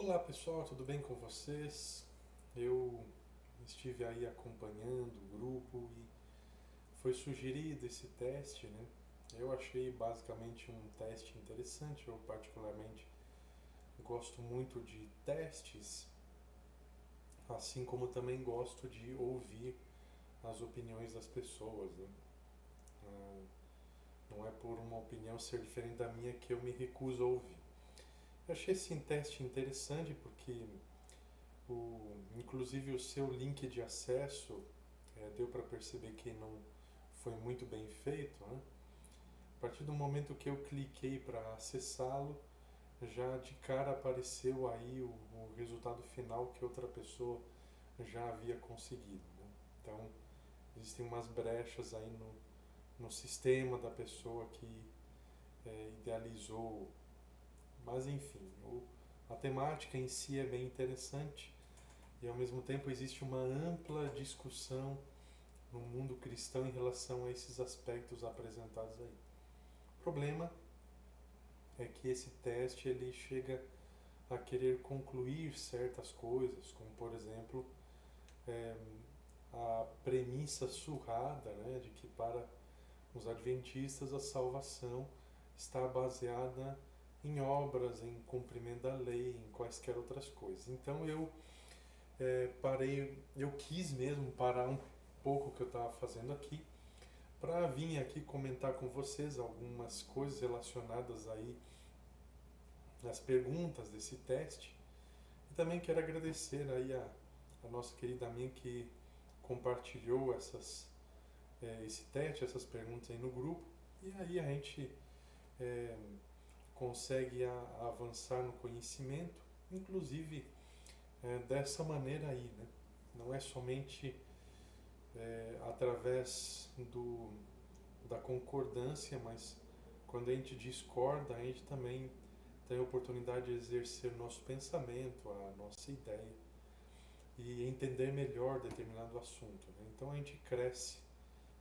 Olá pessoal, tudo bem com vocês? Eu estive aí acompanhando o grupo e foi sugerido esse teste, né? Eu achei basicamente um teste interessante. Eu particularmente gosto muito de testes, assim como também gosto de ouvir as opiniões das pessoas, né? Ah, Não é por uma opinião ser diferente da minha que eu me recuso a ouvir. Eu achei esse teste interessante porque inclusive o seu link de acesso deu para perceber que não foi muito bem feito, né? A partir do momento que eu cliquei para acessá-lo, já de cara apareceu aí o resultado final que outra pessoa já havia conseguido, né? Então existem umas brechas aí no sistema da pessoa que idealizou, mas enfim, a temática em si é bem interessante e ao mesmo tempo existe uma ampla discussão no mundo cristão em relação a esses aspectos apresentados aí. O problema é que esse teste ele chega a querer concluir certas coisas, como por exemplo é, a premissa surrada, né, de que para os adventistas a salvação está baseada em obras, em cumprimento da lei, em quaisquer outras coisas. Então eu quis mesmo parar um pouco o que eu estava fazendo aqui para vir aqui comentar com vocês algumas coisas relacionadas aí às perguntas desse teste. E também quero agradecer aí a nossa querida amiga que compartilhou esse teste, essas perguntas aí no grupo. E aí a gente é, consegue avançar no conhecimento, inclusive dessa maneira aí, né? Não é somente através da concordância, mas quando a gente discorda, a gente também tem a oportunidade de exercer nosso pensamento, a nossa ideia e entender melhor determinado assunto, né? Então a gente cresce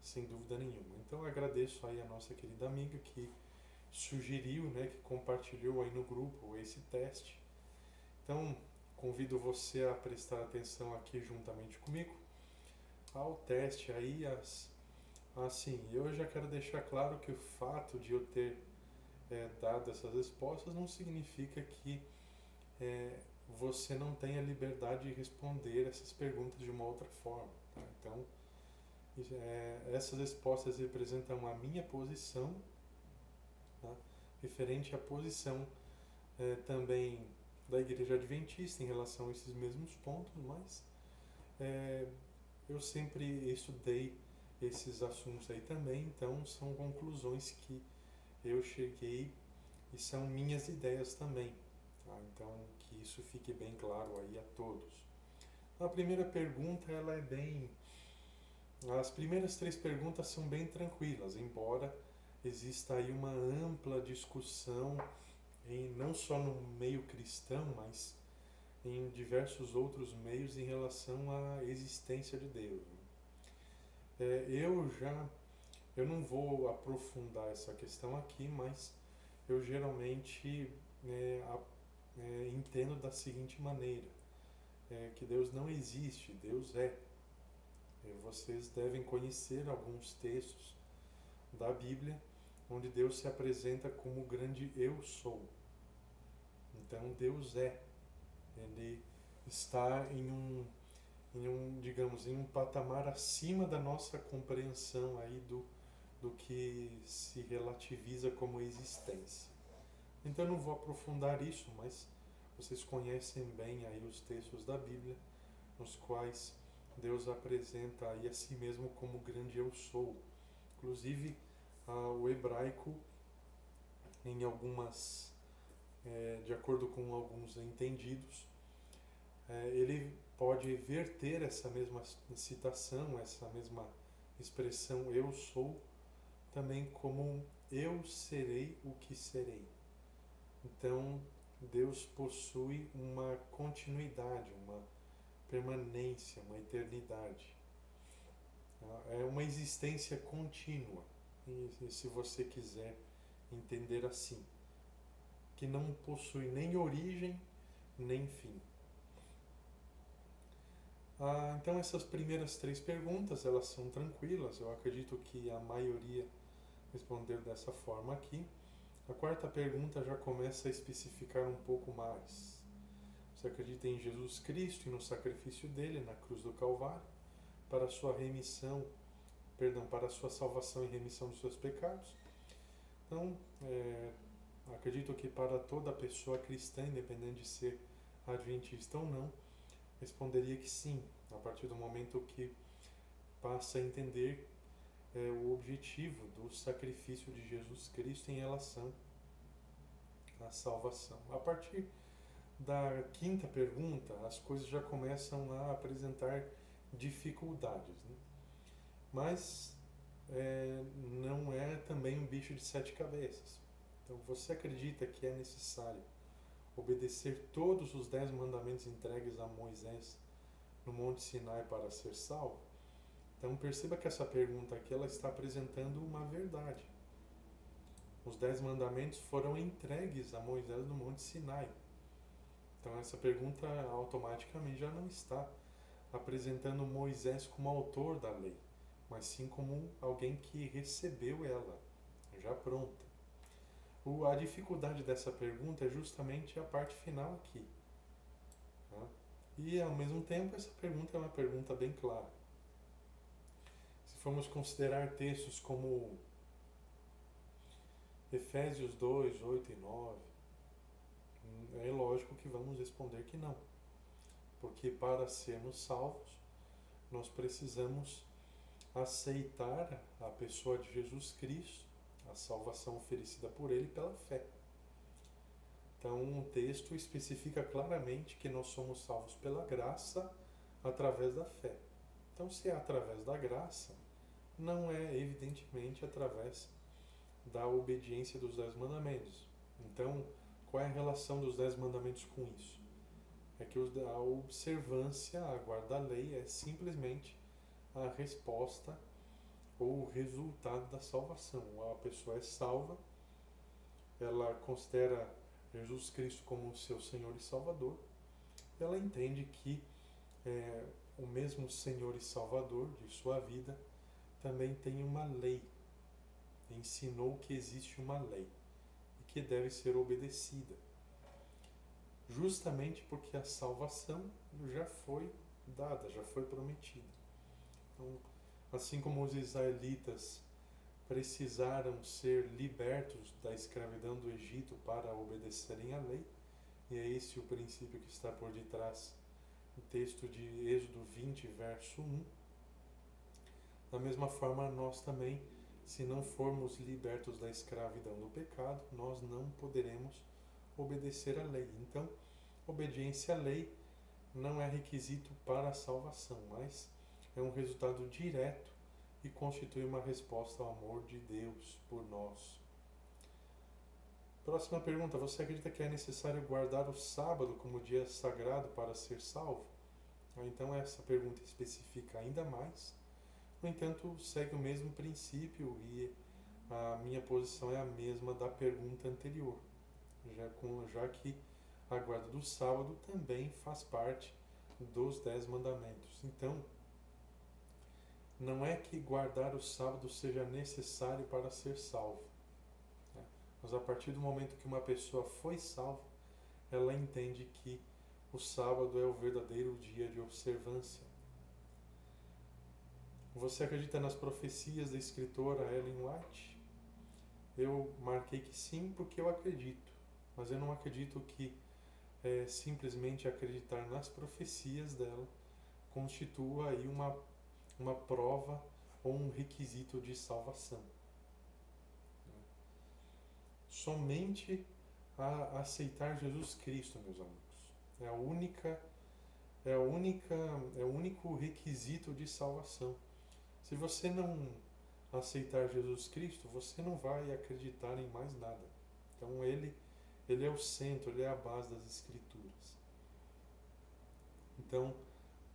sem dúvida nenhuma. Então eu agradeço aí a nossa querida amiga que sugeriu, né, que compartilhou aí no grupo esse teste. Então convido você a prestar atenção aqui juntamente comigo ao teste aí. Assim, eu já quero deixar claro que o fato de eu ter dado essas respostas não significa que você não tenha liberdade de responder essas perguntas de uma outra forma. Tá? Então, essas respostas representam a minha posição, tá? Referente à posição também da Igreja Adventista em relação a esses mesmos pontos, mas eu sempre estudei esses assuntos aí também, então são conclusões que eu cheguei e são minhas ideias também. Tá? Então, que isso fique bem claro aí a todos. A primeira pergunta, ela é bem... As primeiras três perguntas são bem tranquilas, embora exista aí uma ampla discussão, não só no meio cristão, mas em diversos outros meios em relação à existência de Deus. Eu não vou aprofundar essa questão aqui, mas eu geralmente entendo da seguinte maneira, que Deus não existe, Deus é. Vocês devem conhecer alguns textos da Bíblia onde Deus se apresenta como o grande eu sou. Então Deus é. Ele está digamos, em um patamar acima da nossa compreensão aí do que se relativiza como existência. Então eu não vou aprofundar isso, mas vocês conhecem bem aí os textos da Bíblia, nos quais Deus apresenta aí a si mesmo como o grande eu sou. Inclusive, o hebraico, em algumas, de acordo com alguns entendidos, ele pode verter essa mesma citação, essa mesma expressão eu sou, também como eu serei o que serei. Então, Deus possui uma continuidade, uma permanência, uma eternidade. É uma existência contínua, se você quiser entender assim, que não possui nem origem, nem fim. Então essas primeiras 3 perguntas, elas são tranquilas, eu acredito que a maioria respondeu dessa forma aqui. A 4ª pergunta já começa a especificar um pouco mais. Você acredita em Jesus Cristo e no sacrifício dele na cruz do Calvário para a sua para a sua salvação e remissão dos seus pecados? Então, acredito que para toda pessoa cristã, independente de ser adventista ou não, responderia que sim, a partir do momento que passa a entender o objetivo do sacrifício de Jesus Cristo em relação à salvação. A partir da 5ª pergunta, as coisas já começam a apresentar dificuldades, né? Mas não é também um bicho de 7 cabeças. Então, você acredita que é necessário obedecer todos os 10 mandamentos entregues a Moisés no Monte Sinai para ser salvo? Então, perceba que essa pergunta aqui ela está apresentando uma verdade. Os 10 mandamentos foram entregues a Moisés no Monte Sinai. Então, essa pergunta automaticamente já não está apresentando Moisés como autor da lei, mas sim como alguém que recebeu ela, já pronta. A dificuldade dessa pergunta é justamente a parte final aqui. Tá? E, ao mesmo tempo, essa pergunta é uma pergunta bem clara. Se formos considerar textos como Efésios 2, 8 e 9, é lógico que vamos responder que não. Porque para sermos salvos, nós precisamos aceitar a pessoa de Jesus Cristo, a salvação oferecida por ele pela fé. Então, o texto especifica claramente que nós somos salvos pela graça através da fé. Então, se é através da graça, não é evidentemente através da obediência dos 10 mandamentos. Então, qual é a relação dos 10 mandamentos com isso? É que a observância, a guarda da lei, é simplesmente a resposta ou o resultado da salvação. A pessoa é salva, ela considera Jesus Cristo como seu Senhor e Salvador, ela entende que o mesmo Senhor e Salvador de sua vida também tem uma lei, ensinou que existe uma lei e que deve ser obedecida, justamente porque a salvação já foi dada, já foi prometida. Então, assim como os israelitas precisaram ser libertos da escravidão do Egito para obedecerem à lei, e é esse o princípio que está por detrás do texto de Êxodo 20, verso 1. Da mesma forma, nós também, se não formos libertos da escravidão do pecado, nós não poderemos obedecer à lei. Então, obediência à lei não é requisito para a salvação, mas é um resultado direto e constitui uma resposta ao amor de Deus por nós. Próxima pergunta: você acredita que é necessário guardar o sábado como dia sagrado para ser salvo? Então essa pergunta especifica ainda mais. No entanto, segue o mesmo princípio e a minha posição é a mesma da pergunta anterior, já que a guarda do sábado também faz parte dos 10 mandamentos. Então, não é que guardar o sábado seja necessário para ser salvo, né? Mas a partir do momento que uma pessoa foi salva, ela entende que o sábado é o verdadeiro dia de observância. Você acredita nas profecias da escritora Ellen White? Eu marquei que sim porque eu acredito, mas eu não acredito que simplesmente acreditar nas profecias dela constitua aí uma prova ou um requisito de salvação. Somente a aceitar Jesus Cristo, meus amigos, é o único requisito de salvação. Se você não aceitar Jesus Cristo, você não vai acreditar em mais nada. Então ele é o centro, ele é a base das Escrituras. Então,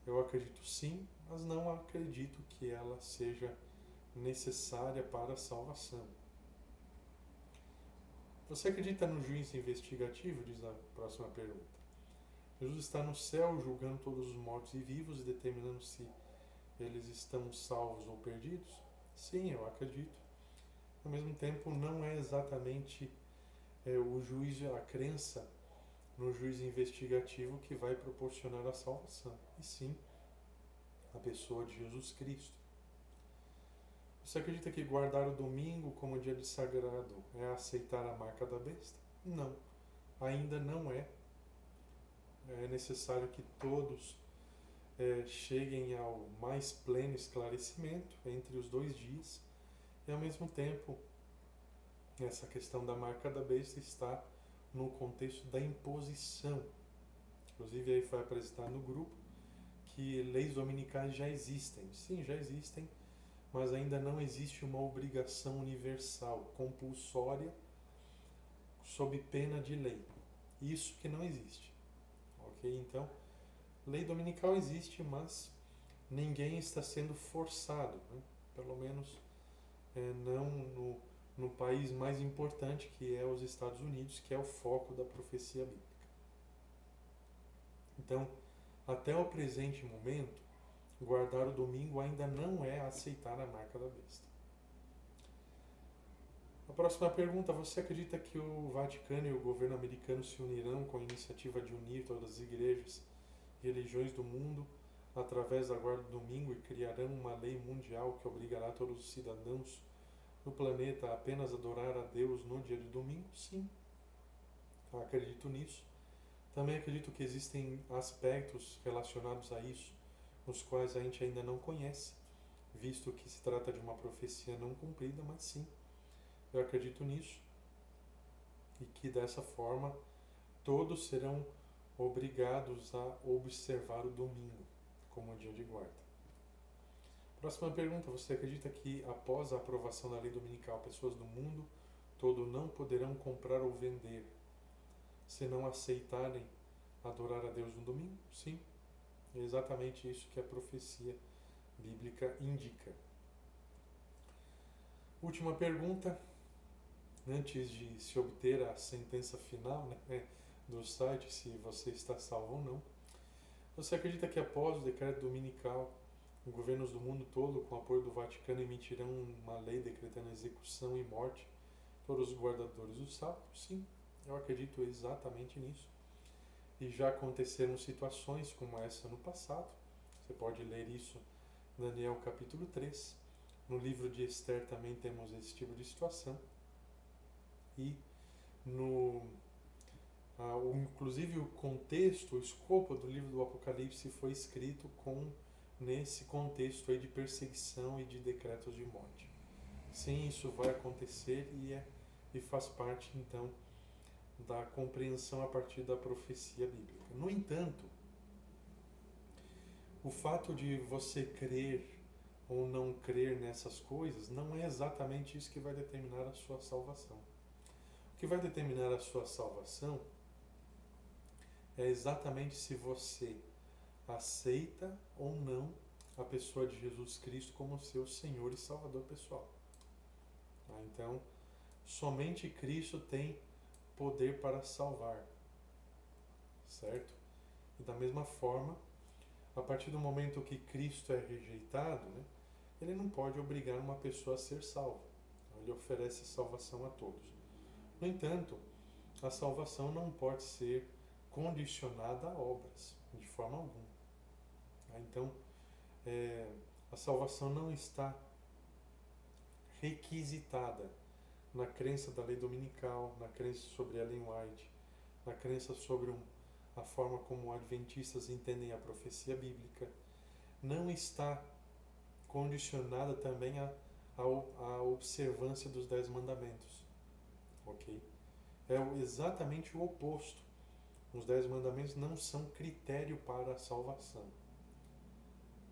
eu acredito sim, mas não acredito que ela seja necessária para a salvação. Você acredita no juízo investigativo? Diz a próxima pergunta. Jesus está no céu julgando todos os mortos e vivos e determinando se eles estão salvos ou perdidos? Sim, eu acredito. Ao mesmo tempo, não é exatamente o juízo, a crença no juízo investigativo que vai proporcionar a salvação, e sim a pessoa de Jesus Cristo. Você acredita que guardar o domingo como dia de sagrado é aceitar a marca da besta? Não, ainda não é. É necessário que todos cheguem ao mais pleno esclarecimento entre os 2 dias, e ao mesmo tempo essa questão da marca da besta está no contexto da imposição. Inclusive aí foi apresentado no grupo que leis dominicais já existem. Sim, já existem, mas ainda não existe uma obrigação universal, compulsória, sob pena de lei. Isso que não existe. Ok? Então, lei dominical existe, mas ninguém está sendo forçado, né? Pelo menos não no país mais importante, que é os Estados Unidos, que é o foco da profecia bíblica. Então, até o presente momento, guardar o domingo ainda não é aceitar a marca da besta. A próxima pergunta: você acredita que o Vaticano e o governo americano se unirão com a iniciativa de unir todas as igrejas e religiões do mundo através da guarda do domingo e criarão uma lei mundial que obrigará todos os cidadãos do planeta a apenas adorar a Deus no dia de domingo? Sim, eu acredito nisso. Também acredito que existem aspectos relacionados a isso, os quais a gente ainda não conhece, visto que se trata de uma profecia não cumprida, mas sim, eu acredito nisso. E que dessa forma todos serão obrigados a observar o domingo como dia de guarda. Próxima pergunta: você acredita que após a aprovação da lei dominical, pessoas do mundo todo não poderão comprar ou vender se não aceitarem adorar a Deus no domingo? Sim, é exatamente isso que a profecia bíblica indica. Última pergunta, antes de se obter a sentença final, do site, se você está salvo ou não. Você acredita que após o decreto dominical, os governos do mundo todo, com o apoio do Vaticano, emitirão uma lei decretando execução e morte de todos os guardadores do sábado? Sim, eu acredito exatamente nisso. E já aconteceram situações como essa no passado. Você pode ler isso em Daniel capítulo 3. No livro de Esther também temos esse tipo de situação. E inclusive o contexto, o escopo do livro do Apocalipse foi escrito nesse contexto aí de perseguição e de decretos de morte. Sim, isso vai acontecer e faz parte então da compreensão a partir da profecia bíblica. No entanto, o fato de você crer ou não crer nessas coisas não é exatamente isso que vai determinar a sua salvação. O que vai determinar a sua salvação é exatamente se você aceita ou não a pessoa de Jesus Cristo como seu Senhor e Salvador pessoal. Então, somente Cristo tem poder para salvar, certo? E da mesma forma, a partir do momento que Cristo é rejeitado, ele não pode obrigar uma pessoa a ser salva. Ele oferece salvação a todos. No entanto, a salvação não pode ser condicionada a obras, de forma alguma. Então, a salvação não está requisitada na crença da lei dominical, na crença sobre Ellen White, na crença sobre a forma como adventistas entendem a profecia bíblica. Não está condicionada também à observância dos 10 mandamentos. Ok? É exatamente o oposto. Os 10 mandamentos não são critério para a salvação.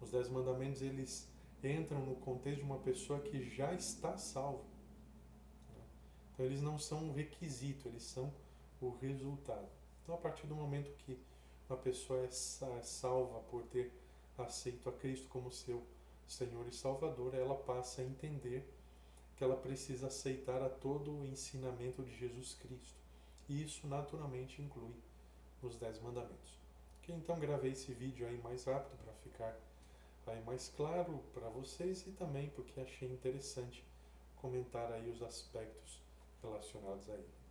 Os 10 mandamentos, eles entram no contexto de uma pessoa que já está salva. Então eles não são um requisito, eles são o resultado. Então a partir do momento que uma pessoa é salva por ter aceito a Cristo como seu Senhor e Salvador, ela passa a entender que ela precisa aceitar a todo o ensinamento de Jesus Cristo. E isso naturalmente inclui os 10 mandamentos. Então gravei esse vídeo aí mais rápido para ficar aí mais claro para vocês e também porque achei interessante comentar aí os aspectos relacionados aí.